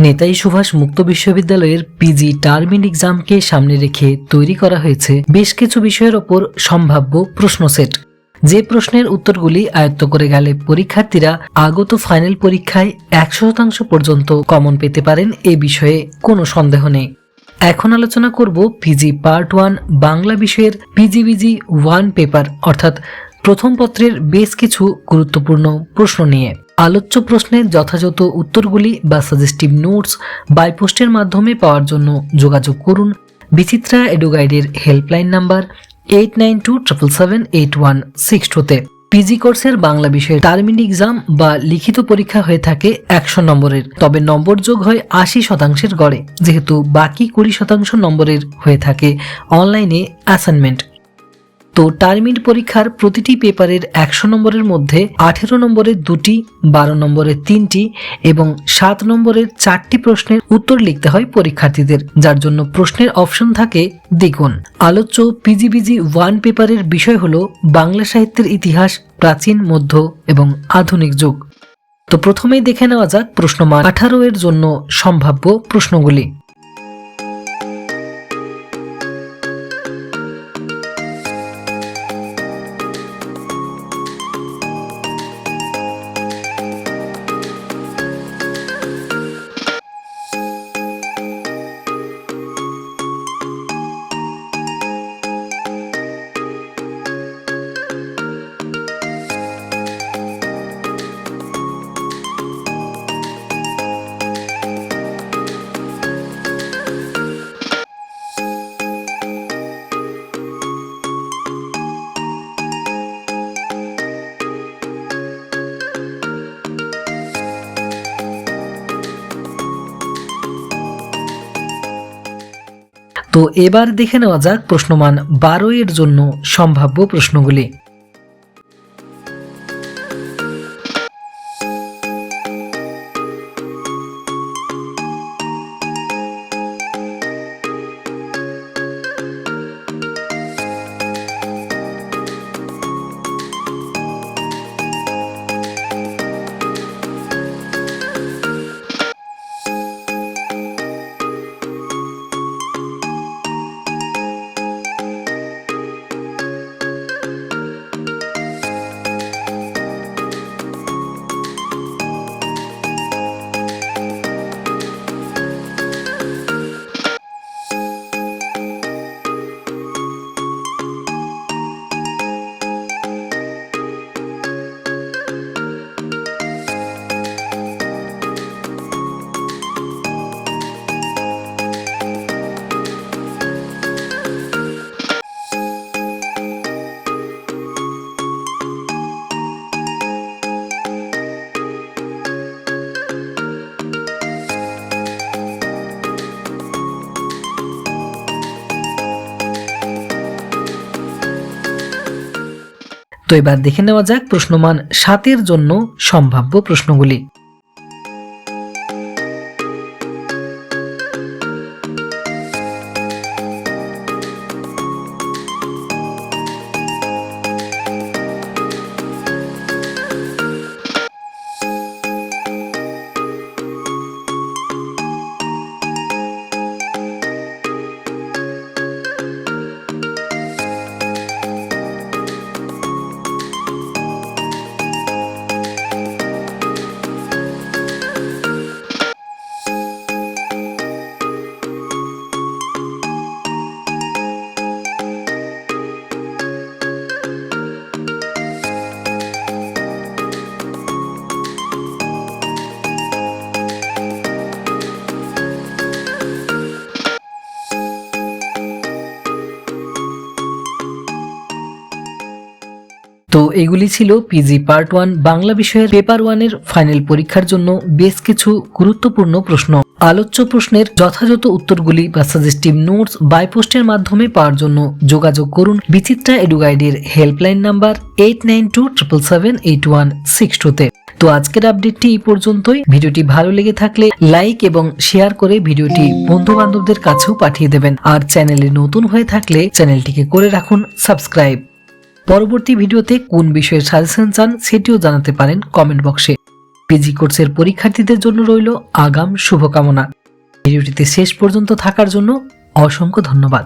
নেতাজি সুভাষ মুক্ত বিশ্ববিদ্যালয়ের PG Termin এক্সামকে সামনে রেখে তৈরি করা হয়েছে বেশ কিছু বিষয়ের ওপর সম্ভাব্য প্রশ্ন সেট। যে প্রশ্নের উত্তরগুলি আয়ত্ত করে গেলে পরীক্ষার্থীরা আগত ফাইনাল পরীক্ষায় 100% পর্যন্ত কমন পেতে পারেন, এ বিষয়ে কোনো সন্দেহ নেই। এখন আলোচনা করব পিজি পার্ট 1 বাংলা বিষয়ের পিজিবিজি 1 পেপার অর্থাৎ প্রথম পত্রের বেশ কিছু গুরুত্বপূর্ণ প্রশ্ন নিয়ে। আলোচ্য প্রশ্নের যথাযথ উত্তরগুলি বা সাজেস্টিভ নোটস বাই পোস্টের মাধ্যমে পাওয়ার জন্য যোগাযোগ করুন বিচিত্রা এডুগাইডের হেল্পলাইন নাম্বার 8927778162 তে। পিজি কোর্সের বাংলা বিষয়ের টার্মিন এক্সাম বা লিখিত পরীক্ষা হয়ে থাকে 100 নম্বরের, তবে নম্বর যোগ হয় 80% গড়ে, যেহেতু বাকি 20% নম্বরের হয়ে থাকে অনলাইনে অ্যাসাইনমেন্ট। তো টার্মিন পরীক্ষার প্রতিটি পেপারের 100 নম্বরের মধ্যে 18 নম্বরের 2টি, 12 নম্বরের 3টি এবং 7 নম্বরের 4টি প্রশ্নের উত্তর লিখতে হয় পরীক্ষার্থীদের, যার জন্য প্রশ্নের অপশন থাকে দ্বিগুণ। আলোচ্য পিজিবিজি 1 পেপারের বিষয় হলো বাংলা সাহিত্যের ইতিহাস, প্রাচীন, মধ্য এবং আধুনিক যুগ। তো প্রথমেই দেখে নেওয়া যাক প্রশ্নমান 18 এর জন্য সম্ভাব্য প্রশ্নগুলি। তো এবার দেখে নেওয়া যাক প্রশ্নমান 12 এর জন্য সম্ভাব্য প্রশ্নগুলি। তো এবার দেখে নেওয়া যাক প্রশ্নমান 7 এর জন্য সম্ভাব্য প্রশ্নগুলি। তো এগুলি ছিল পিজি পার্ট 1 বাংলা বিষয়ের পেপার 1 এর ফাইনাল পরীক্ষার জন্য বেশ কিছু গুরুত্বপূর্ণ প্রশ্ন। আলোচ্য প্রশ্নের যথাযথ উত্তরগুলি বা সাজেস্টিভ নোটস বাই পোস্টের মাধ্যমে পাওয়ার জন্য যোগাযোগ করুন বিচিত্রা এডুগাইডের হেল্পলাইন নাম্বার 8927778162 তে। তো আজকের আপডেটটি এই পর্যন্তই। ভিডিওটি ভালো লেগে থাকলে লাইক এবং শেয়ার করে ভিডিওটি বন্ধু বান্ধবদের কাছেও পাঠিয়ে দেবেন, আর চ্যানেলে নতুন হয়ে থাকলে চ্যানেলটিকে করে রাখুন সাবস্ক্রাইব। পরবর্তী ভিডিওতে কোন বিষয়ে সাজেশন চান সেটিও জানাতে পারেন কমেন্ট বক্সে। পিজি কোর্সের পরীক্ষার্থীদের জন্য রইল আগাম শুভকামনা। ভিডিওটিতে শেষ পর্যন্ত থাকার জন্য অসংখ্য ধন্যবাদ।